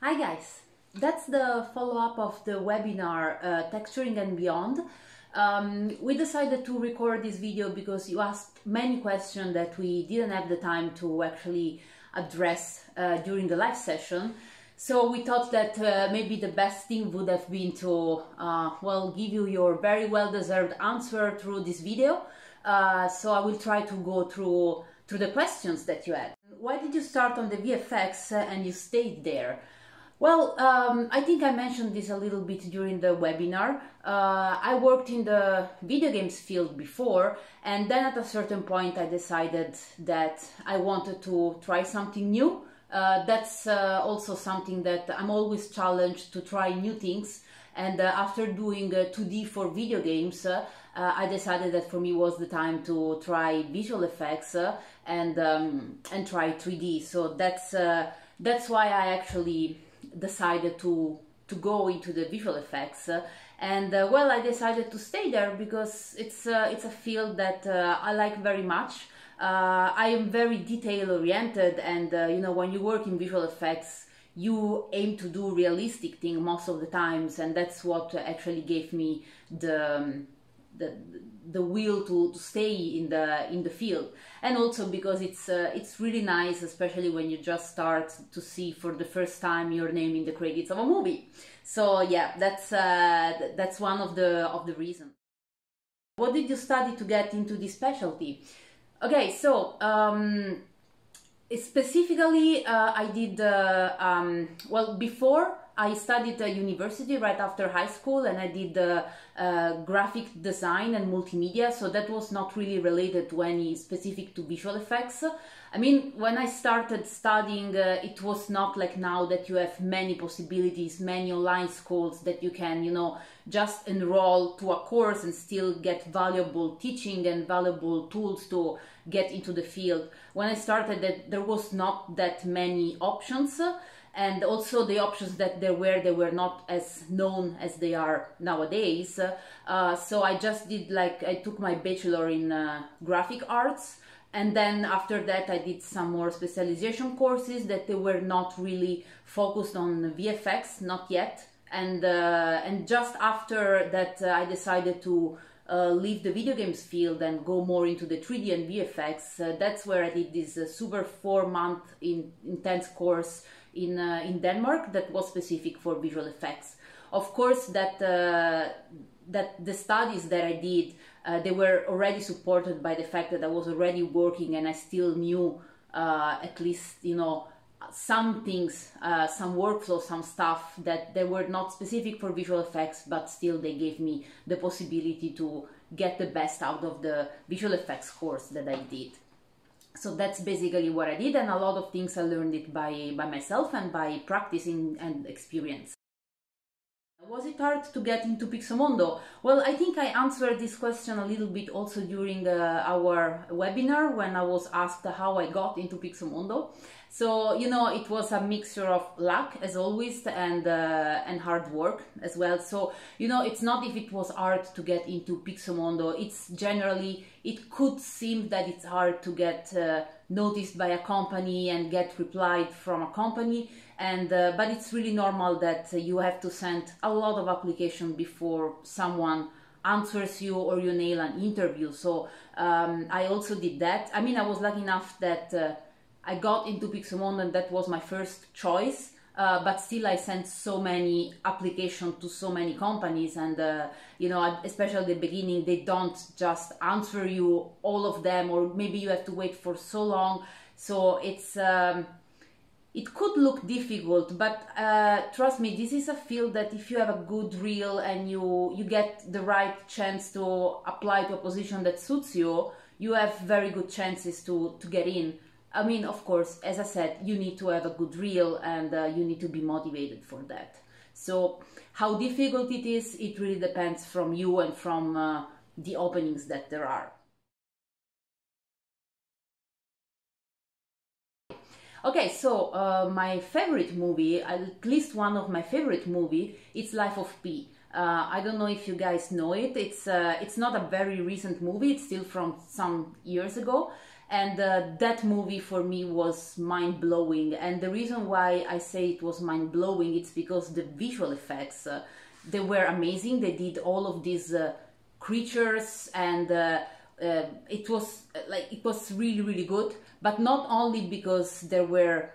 Hi guys, that's the follow-up of the webinar Texturing and Beyond. We decided to record this video because you asked many questions that we didn't have the time to actually address during the live session. So we thought that maybe the best thing would have been to well, give you your very well-deserved answer through this video. So I will try to go through the questions that you had. Why did you start on the VFX and you stayed there? Well, I think I mentioned this a little bit during the webinar. I worked in the video games field before, and then at a certain point I decided that I wanted to try something new. That's also something that I'm always challenged to try new things. And after doing 2D for video games, I decided that for me was the time to try visual effects and try 3D. So that's why I actually decided to go into the visual effects, and well, I decided to stay there because it's a field that I like very much. I am very detail oriented, and you know, when you work in visual effects, you aim to do realistic things most of the times, and that's what actually gave me the will to stay in the field. And also because it's really nice, especially when you just start, to see for the first time your name in the credits of a movie. So yeah, that's one of the reasons. What did you study to get into this specialty? Okay, so specifically I did well, before I studied at university right after high school, and I did graphic design and multimedia, so that was not really related to any specific to visual effects. I mean, when I started studying, it was not like now that you have many possibilities, many online schools that you can, you know, just enroll to a course and still get valuable teaching and valuable tools to get into the field. When I started, there was not that many options. And also the options that they were not as known as they are nowadays. So I just did, like, I took my bachelor in graphic arts, and then after that I did some more specialization courses that they were not really focused on VFX, not yet. And just after that I decided to leave the video games field and go more into the 3D and VFX. That's where I did this super 4-month intense course in Denmark that was specific for visual effects. Of course, that the studies that I did, they were already supported by the fact that I was already working, and I still knew at least, you know, some things, some workflow, some stuff that they were not specific for visual effects, but still they gave me the possibility to get the best out of the visual effects course that I did. So that's basically what I did, and a lot of things I learned it by myself and by practicing and experience. Was it hard to get into Pixelmondo? Well, I think I answered this question a little bit also during our webinar when I was asked how I got into Pixelmondo. So, you know, it was a mixture of luck, as always, and hard work as well. So, you know, it's not if it was hard to get into Pixelmondo, it's generally, it could seem that it's hard to get noticed by a company and get replied from a company, and but it's really normal that you have to send a lot of applications before someone answers you or you nail an interview. So I also did that. I mean, I was lucky enough that I got into Pixelmondo and that was my first choice, but still I sent so many applications to so many companies, and you know, especially at the beginning, they don't just answer you, all of them, or maybe you have to wait for so long. So it's it could look difficult, but trust me, this is a field that if you have a good reel and you get the right chance to apply to a position that suits you, you have very good chances to get in. I mean, of course, as I said, you need to have a good reel, and you need to be motivated for that. So how difficult it is, it really depends from you and from the openings that there are. Okay, so my favorite movie, at least one of my favorite movie, it's Life of Pi. I don't know if you guys know it. It's not a very recent movie. It's still from some years ago. And that movie for me was mind-blowing. And the reason why I say it was mind-blowing, it's because the visual effects, they were amazing. They did all of these creatures, and it was really, really good. But not only because there were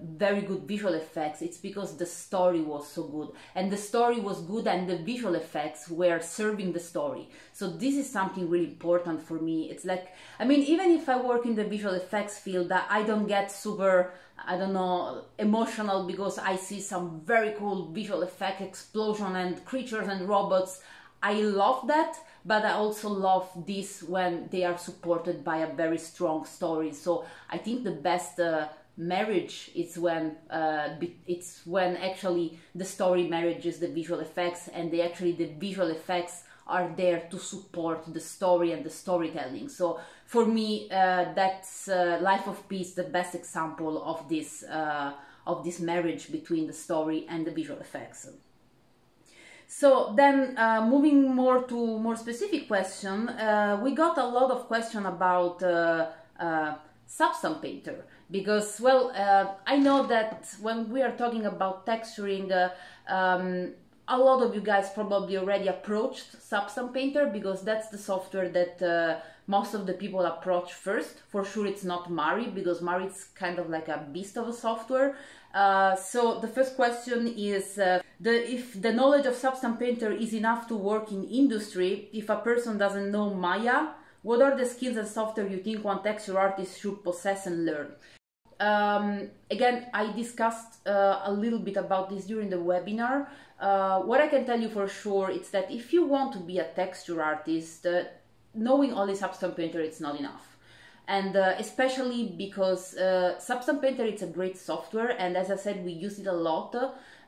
very good visual effects, it's because the story was so good, and the story was good and the visual effects were serving the story. So this is something really important for me. It's like, I mean, even if I work in the visual effects field, I don't get super, I don't know, emotional because I see some very cool visual effect, explosion and creatures and robots. I love that, but I also love this when they are supported by a very strong story. So I think the best marriage is when actually the story marriages the visual effects, and the visual effects are there to support the story and the storytelling. So for me, that's Life of Pi, the best example of this marriage between the story and the visual effects. So then, moving more to more specific question, we got a lot of question about Substance Painter, because, well, I know that when we are talking about texturing, a lot of you guys probably already approached Substance Painter, because that's the software that most of the people approach first. For sure it's not Mari, because Mari is kind of like a beast of a software. So the first question is if the knowledge of Substance Painter is enough to work in industry, if a person doesn't know Maya, what are the skills and software you think one texture artist should possess and learn? Again, I discussed a little bit about this during the webinar. What I can tell you for sure is that if you want to be a texture artist, knowing only Substance Painter it's not enough. And especially because Substance Painter, it's a great software, and as I said, we use it a lot,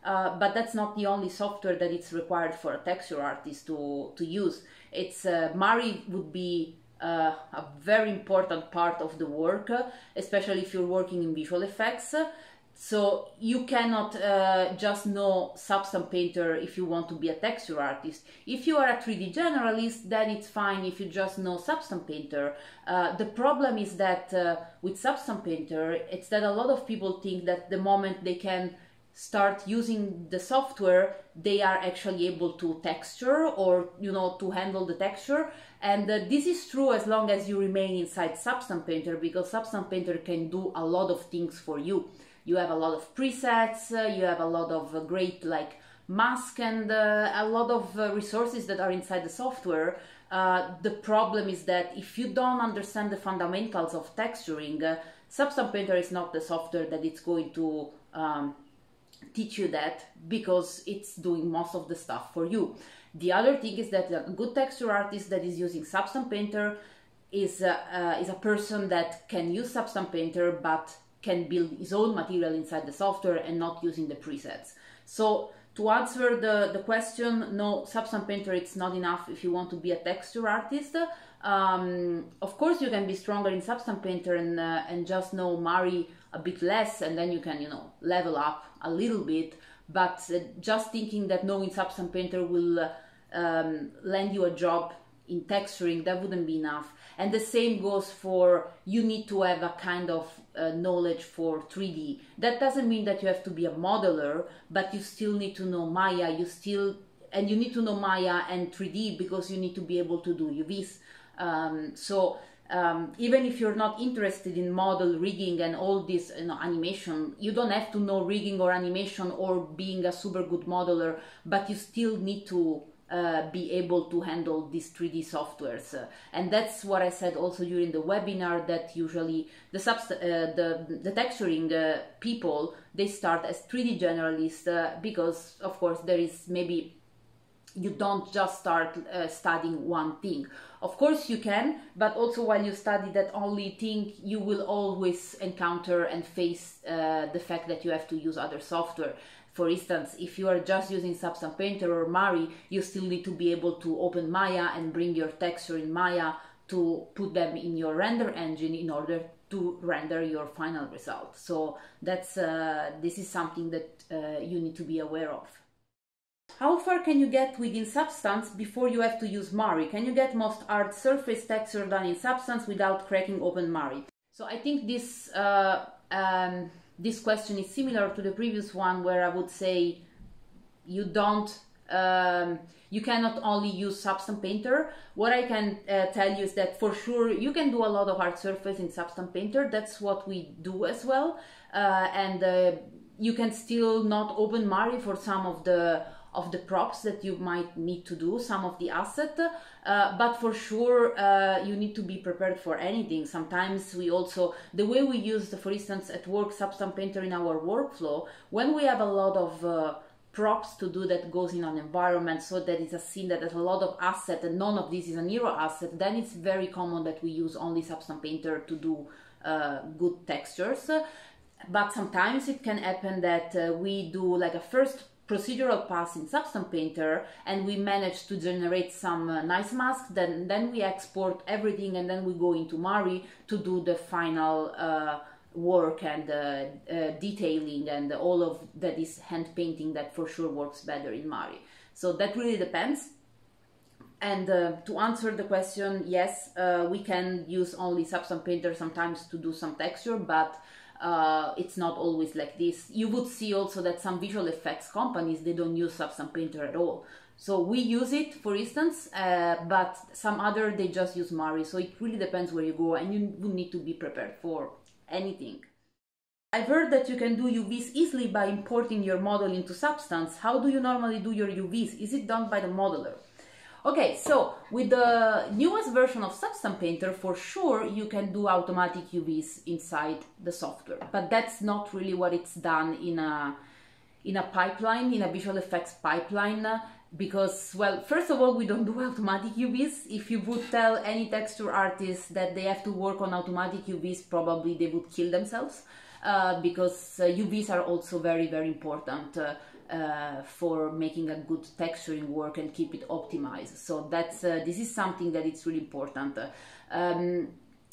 but that's not the only software that it's required for a texture artist to use. It's Mari would be a very important part of the work, especially if you're working in visual effects. So you cannot just know Substance Painter if you want to be a texture artist. If you are a 3D generalist, then it's fine if you just know Substance Painter. The problem is that with Substance Painter, it's that a lot of people think that the moment they can start using the software, they are actually able to texture, or, you know, to handle the texture. And this is true as long as you remain inside Substance Painter, because Substance Painter can do a lot of things for you. You have a lot of presets, you have a lot of great like mask, and a lot of resources that are inside the software. The problem is that if you don't understand the fundamentals of texturing, Substance Painter is not the software that it's going to teach you that, because it's doing most of the stuff for you. The other thing is that a good texture artist that is using Substance Painter is a person that can use Substance Painter but can build his own material inside the software and not using the presets. So to answer the question, no, Substance Painter it's not enough if you want to be a texture artist. Of course you can be stronger in Substance Painter and just know Mari a bit less, and then you can, you know, level up a little bit. But just thinking that knowing Substance Painter will land you a job in texturing, that wouldn't be enough. And the same goes for, you need to have a kind of knowledge for 3D. That doesn't mean that you have to be a modeler, but you still need to know Maya. You need to know Maya and 3D, because you need to be able to do UVs. Even if you're not interested in model rigging and all this, you know, animation, you don't have to know rigging or animation or being a super good modeler, but you still need to be able to handle these 3D softwares. And that's what I said also during the webinar, that usually the texturing people, they start as 3D generalists, because of course there is maybe, you don't just start studying one thing. Of course you can, but also while you study that only thing, you will always encounter and face the fact that you have to use other software. For instance, if you are just using Substance Painter or Mari, you still need to be able to open Maya and bring your texture in Maya to put them in your render engine in order to render your final result. So that's this is something that you need to be aware of. How far can you get within Substance before you have to use Mari? Can you get most art surface texture done in Substance without cracking open Mari? So I think this this question is similar to the previous one, where I would say you don't you cannot only use Substance Painter. What I can tell you is that for sure you can do a lot of art surface in Substance Painter. That's what we do as well, and you can still not open Mari for some of the props that you might need to do, some of the asset, but for sure you need to be prepared for anything. Sometimes we also, the way we use, for instance, at work, Substance Painter in our workflow, when we have a lot of props to do that goes in an environment, so that it's a scene that has a lot of asset and none of this is a Nero asset, then it's very common that we use only Substance Painter to do good textures. But sometimes it can happen that we do like a first procedural pass in Substance Painter and we manage to generate some nice masks, then we export everything and then we go into Mari to do the final work and detailing and all of that is hand painting that for sure works better in Mari. So that really depends. And to answer the question, yes, we can use only Substance Painter sometimes to do some texture, but it's not always like this. You would see also that some visual effects companies, they don't use Substance Painter at all. So we use it, for instance, but some other, they just use Mari. So it really depends where you go, and you would need to be prepared for anything. I've heard that you can do UVs easily by importing your model into Substance. How do you normally do your UVs? Is it done by the modeler? Okay, so with the newest version of Substance Painter, for sure you can do automatic UVs inside the software, but that's not really what it's done in a pipeline, in a visual effects pipeline, because, well, first of all, we don't do automatic UVs. If you would tell any texture artist that they have to work on automatic UVs, probably they would kill themselves, because UVs are also very, very important for making a good texturing work and keep it optimized. So that's this is something that it's really important. And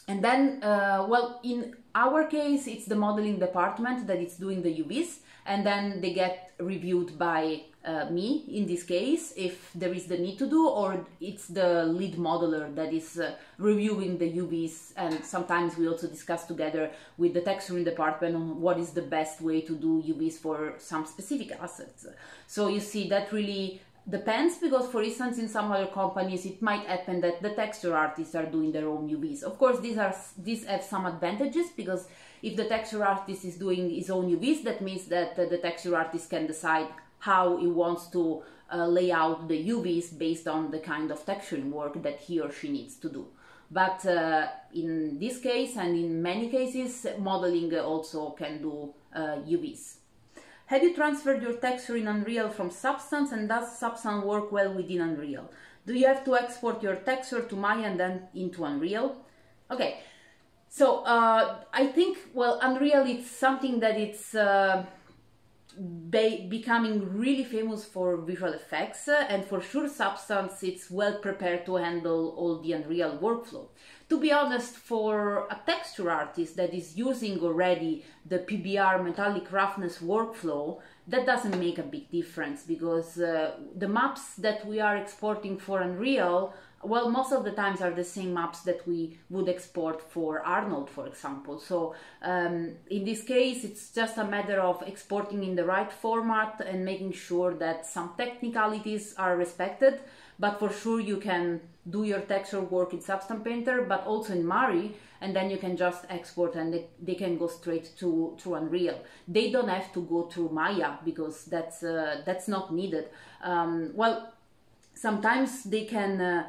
then, well, in our case, it's the modeling department that is doing the UVs, and then they get reviewed by me, in this case, if there is the need to do, or it's the lead modeler that is reviewing the UVs, and sometimes we also discuss together with the texturing department on what is the best way to do UVs for some specific assets. So you see, that really depends, because for instance in some other companies it might happen that the texture artists are doing their own UVs. Of course these have some advantages, because if the texture artist is doing his own UVs, that means that the texture artist can decide how he wants to lay out the UVs based on the kind of texturing work that he or she needs to do. But in this case and in many cases, modeling also can do UVs. Have you transferred your texture in Unreal from Substance, and does Substance work well within Unreal? Do you have to export your texture to Maya and then into Unreal? Okay, so I think, well, Unreal, it's something that it's becoming really famous for visual effects, and for sure Substance, it's well prepared to handle all the Unreal workflow. To be honest, for a texture artist that is using already the PBR metallic roughness workflow, that doesn't make a big difference, because the maps that we are exporting for Unreal, well, most of the times are the same maps that we would export for Arnold, for example. So in this case, it's just a matter of exporting in the right format and making sure that some technicalities are respected. But for sure you can do your texture work in Substance Painter, but also in Mari, and then you can just export and they can go straight to Unreal. They don't have to go through Maya, because that's not needed. Well, sometimes they can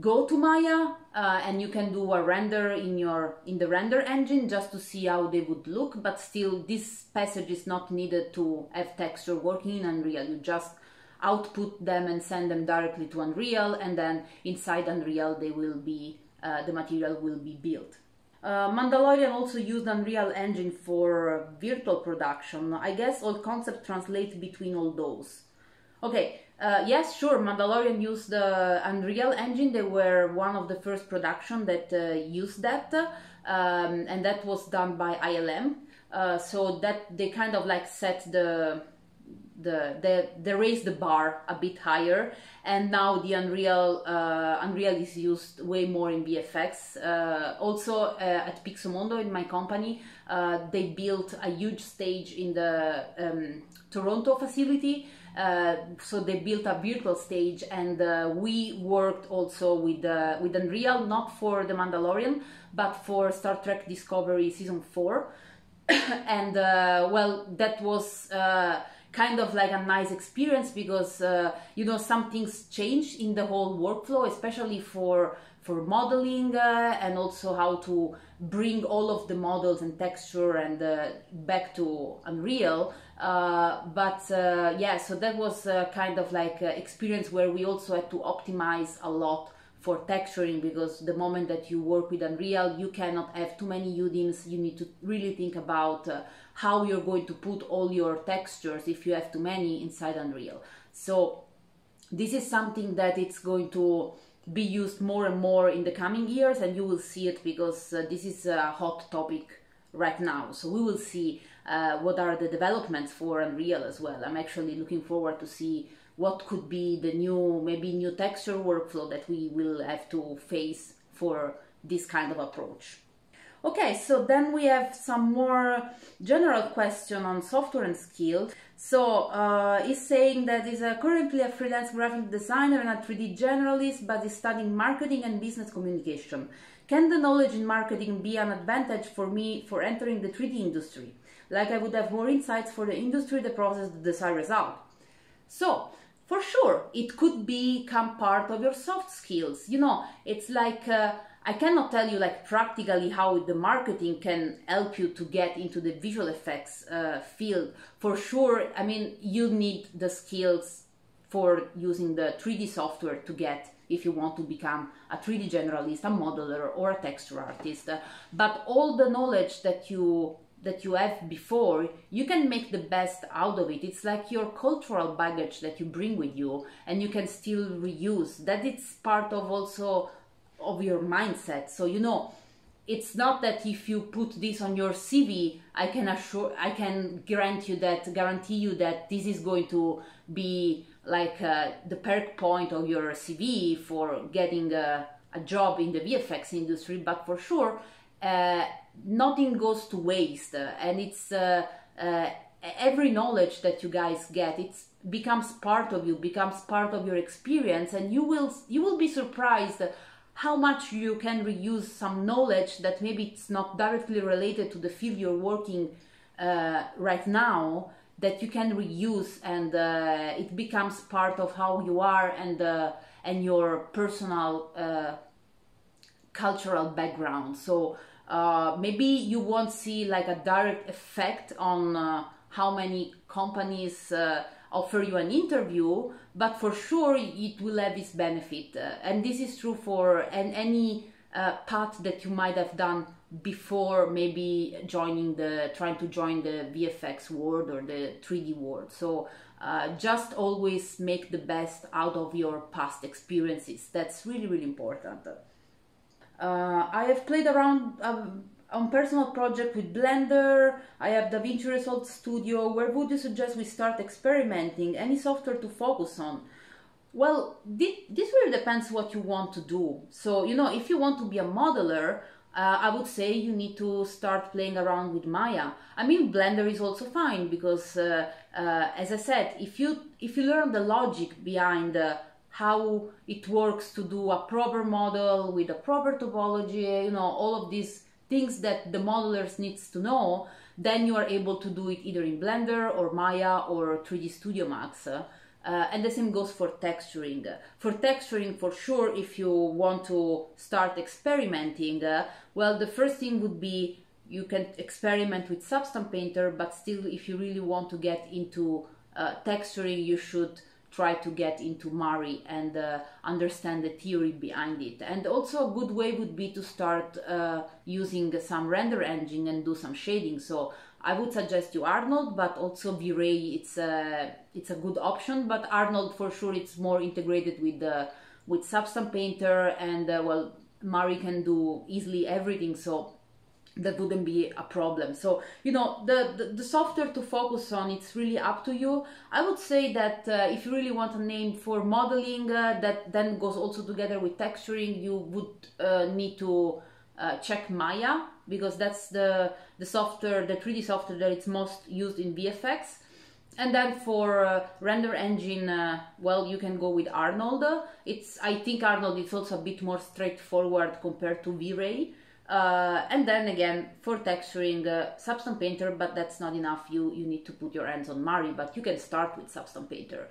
go to Maya and you can do a render in the render engine just to see how they would look, but still this passage is not needed to have texture working in Unreal. You just output them and send them directly to Unreal, and then inside Unreal they will be the material will be built. Mandalorian also used Unreal Engine for virtual production. I guess all concepts translate between all those. Okay, yes, sure, Mandalorian used the Unreal Engine. They were one of the first production that used that, and that was done by ILM. So that they kind of like set they raised the bar a bit higher, and now the Unreal is used way more in VFX. Also at Pixelmondo, in my company, they built a huge stage in the Toronto facility. So they built a virtual stage, and we worked also with Unreal, not for The Mandalorian, but for Star Trek Discovery Season 4. And well, that was kind of like a nice experience, because you know, some things changed in the whole workflow, especially for modeling, and also how to bring all of the models and texture and back to Unreal. Yeah, so that was kind of like an experience where we also had to optimize a lot for texturing, because the moment that you work with Unreal, you cannot have too many UDIMs. You need to really think about how you're going to put all your textures, if you have too many, inside Unreal. So this is something that it's going to be used more and more in the coming years, and you will see it, because this is a hot topic right now. So we will see what are the developments for Unreal as well. I'm actually looking forward to see what could be the new texture workflow that we will have to face for this kind of approach. Okay, so then we have some more general question on software and skills. So he's saying that he's currently a freelance graphic designer and a 3D generalist, but is studying marketing and business communication. Can the knowledge in marketing be an advantage for me for entering the 3D industry? Like, I would have more insights for the industry, the process, the desired result. So, for sure, it could become part of your soft skills. You know, it's like, I cannot tell you like practically how the marketing can help you to get into the visual effects field. For sure, I mean, you need the skills for using the 3D software to get, if you want to become a 3D generalist, a modeler, or a texture artist. But all the knowledge that you have before, you can make the best out of it. It's like your cultural baggage that you bring with you, and you can still reuse that. It's part of also of your mindset. So, you know, it's not that if you put this on your CV, I can guarantee you that this is going to be like the perk point of your CV for getting a job in the VFX industry. But for sure, nothing goes to waste, and it's every knowledge that you guys get, it becomes part of you, becomes part of your experience, and you will be surprised how much you can reuse some knowledge that maybe it's not directly related to the field you're working right now, that you can reuse, and it becomes part of how you are, and your personal cultural background. So maybe you won't see like a direct effect on how many companies offer you an interview, but for sure it will have its benefit. And this is true for any path that you might have done before, maybe trying to join the VFX world or the 3D world. So just always make the best out of your past experiences. That's really, really important. I have played around on personal project with Blender. I have DaVinci Resolve Studio. Where would you suggest we start experimenting? Any software to focus on? Well, this really depends what you want to do. So, you know, if you want to be a modeler, I would say you need to start playing around with Maya. I mean, Blender is also fine, because as I said, if you learn the logic behind how it works to do a proper model with a proper topology, you know, all of these things that the modelers needs to know, then you are able to do it either in Blender or Maya or 3D Studio Max. And the same goes for texturing. For texturing, for sure, if you want to start experimenting, well, the first thing would be you can experiment with Substance Painter, but still, if you really want to get into texturing, you should try to get into Mari and understand the theory behind it. And also a good way would be to start using some render engine and do some shading. So I would suggest you Arnold, but also V-Ray, it's a good option. But Arnold, for sure, it's more integrated with Substance Painter, and well, Mari can do easily everything. So that wouldn't be a problem. So, you know, the software to focus on, it's really up to you. I would say that if you really want a name for modeling that then goes also together with texturing, you would need to check Maya, because that's the software, the 3D software that it's most used in VFX. And then for render engine, well, you can go with Arnold. I think Arnold is also a bit more straightforward compared to V-Ray. And then again, for texturing, Substance Painter, but that's not enough. You need to put your hands on Mari, but you can start with Substance Painter.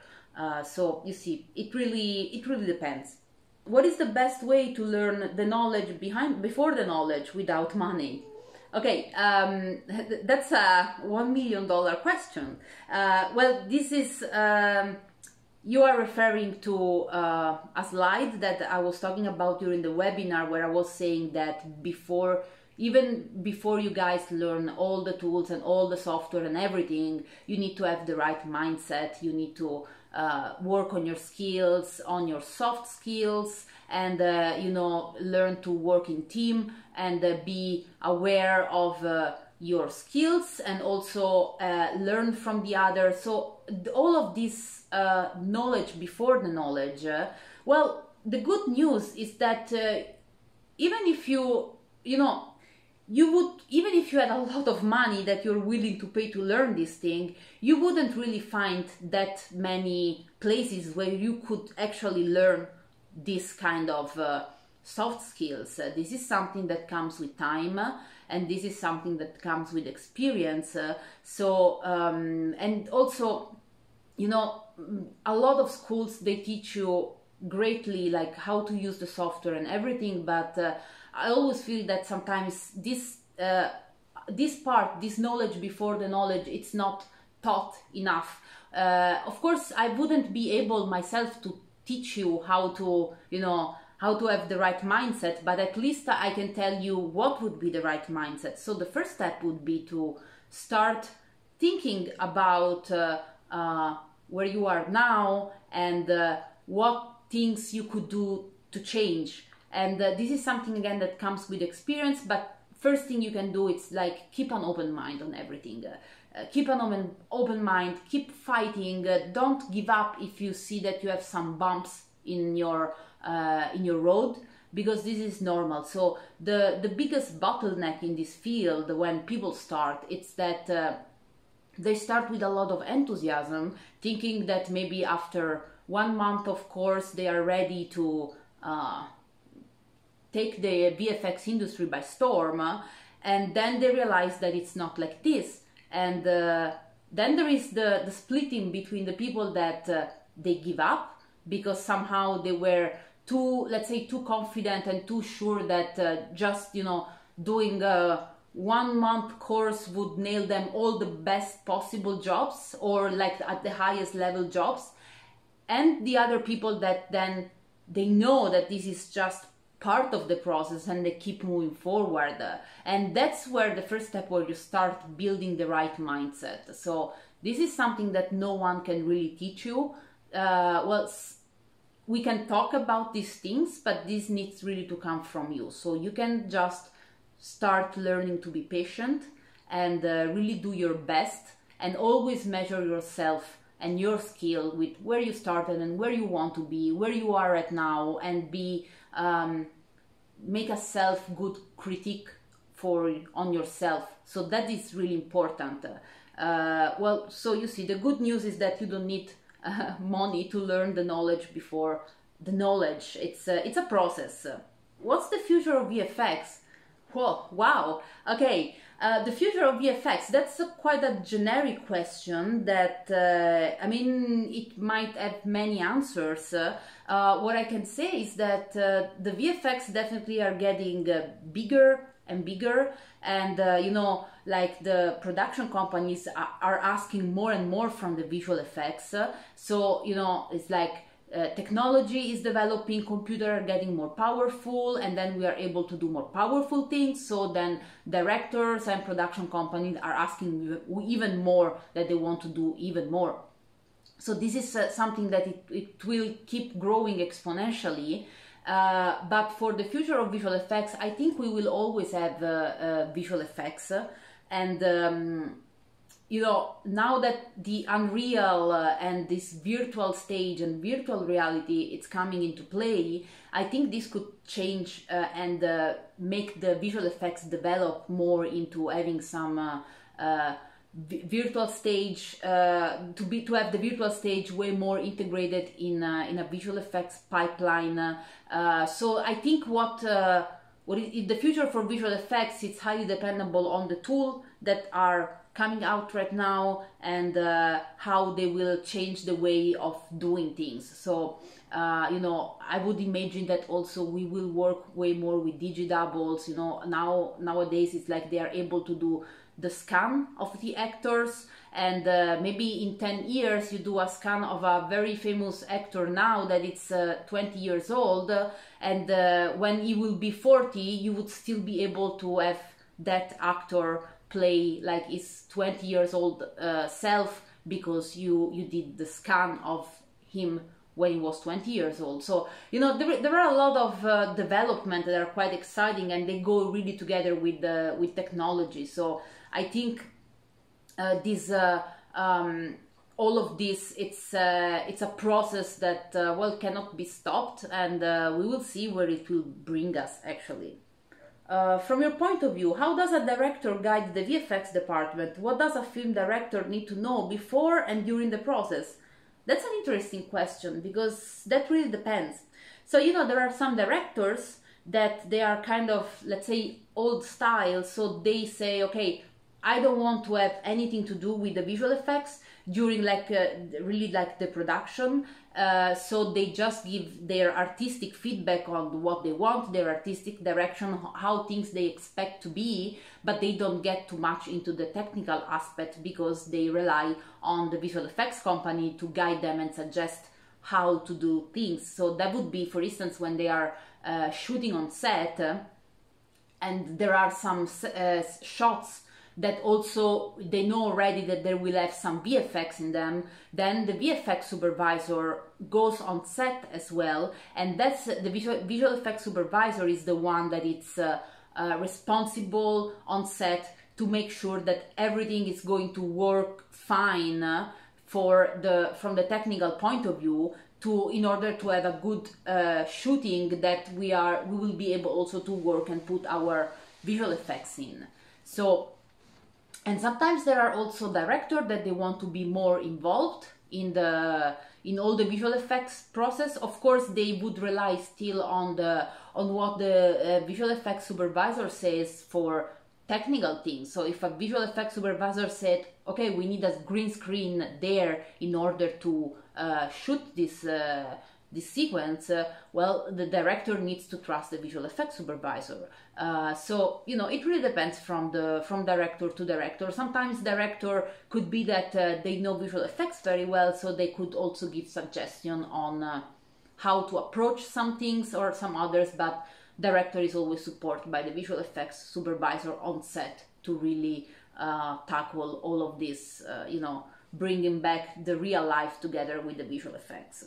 So you see, it really depends. What is the best way to learn the knowledge before the knowledge without money? Okay, that's a $1 million question. Well, this is, you are referring to a slide that I was talking about during the webinar, where I was saying that even before you guys learn all the tools and all the software and everything, you need to have the right mindset. You need to work on your skills, on your soft skills, and you know, learn to work in team and be aware of your skills, and also learn from the others. So all of this knowledge before the knowledge, well, the good news is that even if even if you had a lot of money that you're willing to pay to learn this thing, you wouldn't really find that many places where you could actually learn this kind of soft skills. This is something that comes with time, and this is something that comes with experience. And also, you know, a lot of schools, they teach you greatly like how to use the software and everything, but I always feel that sometimes this knowledge before the knowledge, it's not taught enough. Of course, I wouldn't be able myself to teach you how to, how to have the right mindset, but at least I can tell you what would be the right mindset. So the first step would be to start thinking about where you are now and what things you could do to change. And this is something, again, that comes with experience, but first thing you can do is like keep an open mind on everything. Keep an open mind, keep fighting, don't give up if you see that you have some bumps in your road, because this is normal. So the biggest bottleneck in this field when people start, it's that they start with a lot of enthusiasm, thinking that maybe after 1 month of course they are ready to take the VFX industry by storm, and then they realize that it's not like this. And then there is the splitting between the people that they give up because somehow they were too, let's say, too confident and too sure that just, doing a 1 month course would nail them all the best possible jobs, or like at the highest level jobs. And the other people that then they know that this is just part of the process and they keep moving forward. And that's where the first step, where you start building the right mindset. So this is something that no one can really teach you. Well, we can talk about these things, but this needs really to come from you. So you can just start learning to be patient and really do your best, and always measure yourself and your skill with where you started and where you want to be, where you are at now, and be make a good critique on yourself. So that is really important. Well, so you see, the good news is that you don't need money to learn the knowledge before the knowledge. It's a process. What's the future of VFX? Whoa, wow. Okay, the future of VFX, that's quite a generic question that, it might have many answers. What I can say is that the VFX definitely are getting bigger and bigger, and like the production companies are asking more and more from the visual effects. So, it's like technology is developing, computers are getting more powerful, and then we are able to do more powerful things. So then directors and production companies are asking even more, that they want to do even more. So this is something that it will keep growing exponentially. But for the future of visual effects, I think we will always have visual effects. And you know, now that the Unreal and this virtual stage and virtual reality it's coming into play, I think this could change and make the visual effects develop more into having some virtual stage to have the virtual stage way more integrated in a visual effects pipeline. So I think what is the future for visual effects, it's highly dependable on the tool that are coming out right now and how they will change the way of doing things. So you know, I would imagine that also we will work way more with digidoubles. You know, nowadays it's like they are able to do the scan of the actors, and maybe in 10 years you do a scan of a very famous actor now that it's 20 years old, and when he will be 40 you would still be able to have that actor play like his 20 years old self, because you did the scan of him when he was 20 years old. So, you know, there are a lot of development that are quite exciting, and they go really together with technology. So I think this all of this, it's a process that well, cannot be stopped, and we will see where it will bring us actually. From your point of view, how does a director guide the VFX department? What does a film director need to know before and during the process? That's an interesting question, because that really depends. So, you know, there are some directors that they are kind of, let's say, old style. So they say, okay, I don't want to have anything to do with the visual effects during like really like the production. So they just give their artistic feedback on what they want, their artistic direction, how things they expect to be, but they don't get too much into the technical aspect, because they rely on the visual effects company to guide them and suggest how to do things. So that would be, for instance, when they are shooting on set and there are some shots that also they know already that they will have some VFX in them, then the VFX supervisor goes on set as well, and that's the visual effects supervisor is the one that is responsible on set to make sure that everything is going to work fine from the technical point of view, in order to have a good shooting, that we will be able also to work and put our visual effects in. So, and sometimes there are also directors that they want to be more involved in all the visual effects process. Of course, they would rely still on what the visual effects supervisor says for technical things. So if a visual effects supervisor said, okay, we need a green screen there in order to shoot this sequence, well, the director needs to trust the visual effects supervisor. So, you know, it really depends from director to director. Sometimes director could be that they know visual effects very well, so they could also give suggestion on how to approach some things or some others, but director is always supported by the visual effects supervisor on set to really tackle all of this, you know, bringing back the real life together with the visual effects.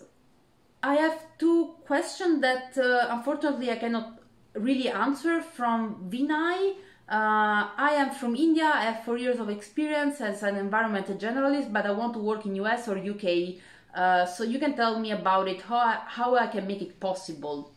I have two questions that unfortunately I cannot really answer from Vinay. I am from India. I have 4 years of experience as an environmental generalist, but I want to work in US or UK. So you can tell me about it, how I can make it possible.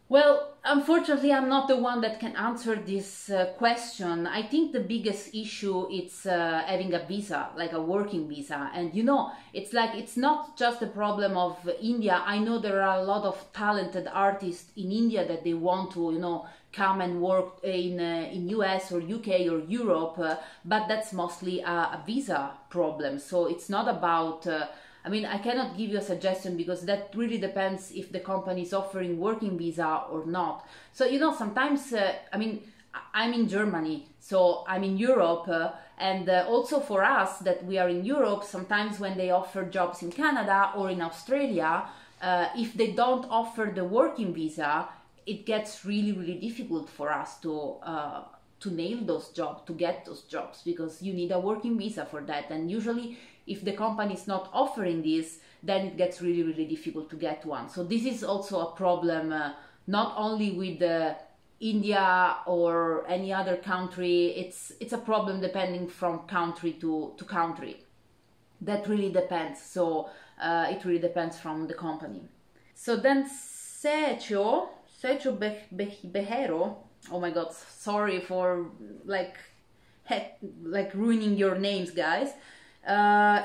Well, unfortunately, I'm not the one that can answer this question. I think the biggest issue is having a visa, like a working visa. And you know, it's like, it's not just the problem of India. I know there are a lot of talented artists in India that they want to, you know, come and work in US or UK or Europe, but that's mostly a visa problem. So it's not about I mean, I cannot give you a suggestion, because that really depends if the company is offering working visa or not. So, you know, sometimes, I mean, I'm in Germany, so I'm in Europe, and also for us that we are in Europe, sometimes when they offer jobs in Canada or in Australia, if they don't offer the working visa, it gets really, really difficult for us to nail those jobs, to get those jobs, because you need a working visa for that. And usually if the company is not offering this, then it gets really, really difficult to get one. So this is also a problem, not only with India or any other country. It's a problem depending from country to country. That really depends. So it really depends from the company. So then Secho Behero, oh my god, sorry for like ruining your names, guys,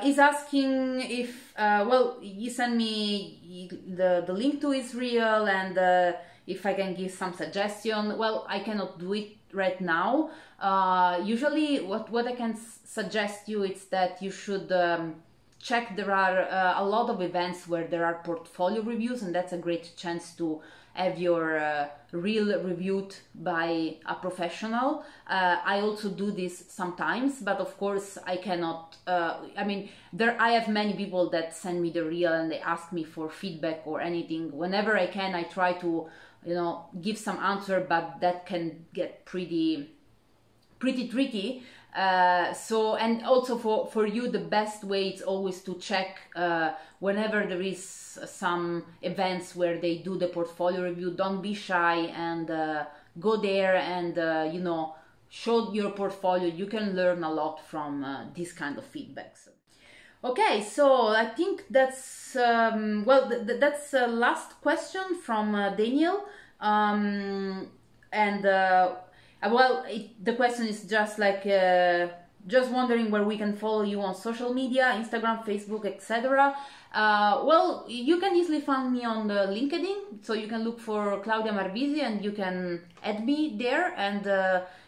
is asking if, well, you send me the link to Israel, and if I can give some suggestion. Well, I cannot do it right now. Usually what I can suggest you is that you should check. There are a lot of events where there are portfolio reviews, and that's a great chance to have your reel reviewed by a professional. I also do this sometimes, but of course I cannot, I mean, I have many people that send me the reel and they ask me for feedback or anything. Whenever I can, I try to, you know, give some answer, but that can get pretty tricky. So, and also for you, the best way is always to check whenever there is some events where they do the portfolio review. Don't be shy and go there and you know, show your portfolio. You can learn a lot from this kind of feedbacks. Okay, so I think that's well, that's the last question from Daniel, and well, the question is just like just wondering where we can follow you on social media, Instagram, Facebook, etc. Well, you can easily find me on the LinkedIn, so you can look for Claudia Marvisi and you can add me there, and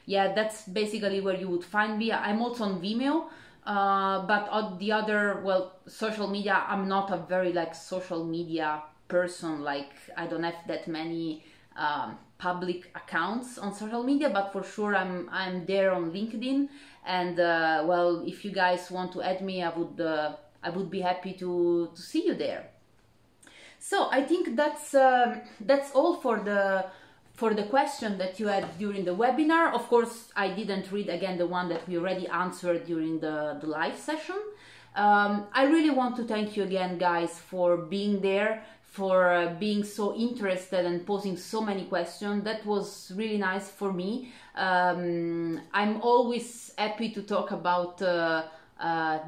yeah, that's basically where you would find me. I'm also on Vimeo, but on the other, well, social media, I'm not a very like social media person. Like, I don't have that many public accounts on social media, but for sure I'm there on LinkedIn, and well, if you guys want to add me, I would be happy to see you there. So I think that's all for the question that you had during the webinar. Of course, I didn't read again the one that we already answered during the live session. I really want to thank you again, guys, for being there, for being so interested and posing so many questions. That was really nice for me. I'm always happy to talk about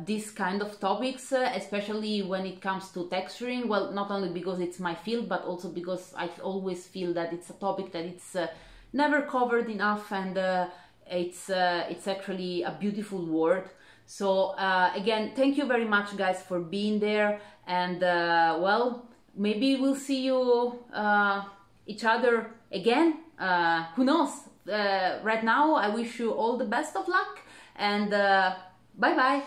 this kind of topics, especially when it comes to texturing. Well, not only because it's my field, but also because I always feel that it's a topic that it's never covered enough, and it's actually a beautiful word. So again, thank you very much, guys, for being there, and well, maybe we'll see you each other again. Who knows? Right now, I wish you all the best of luck, and bye bye.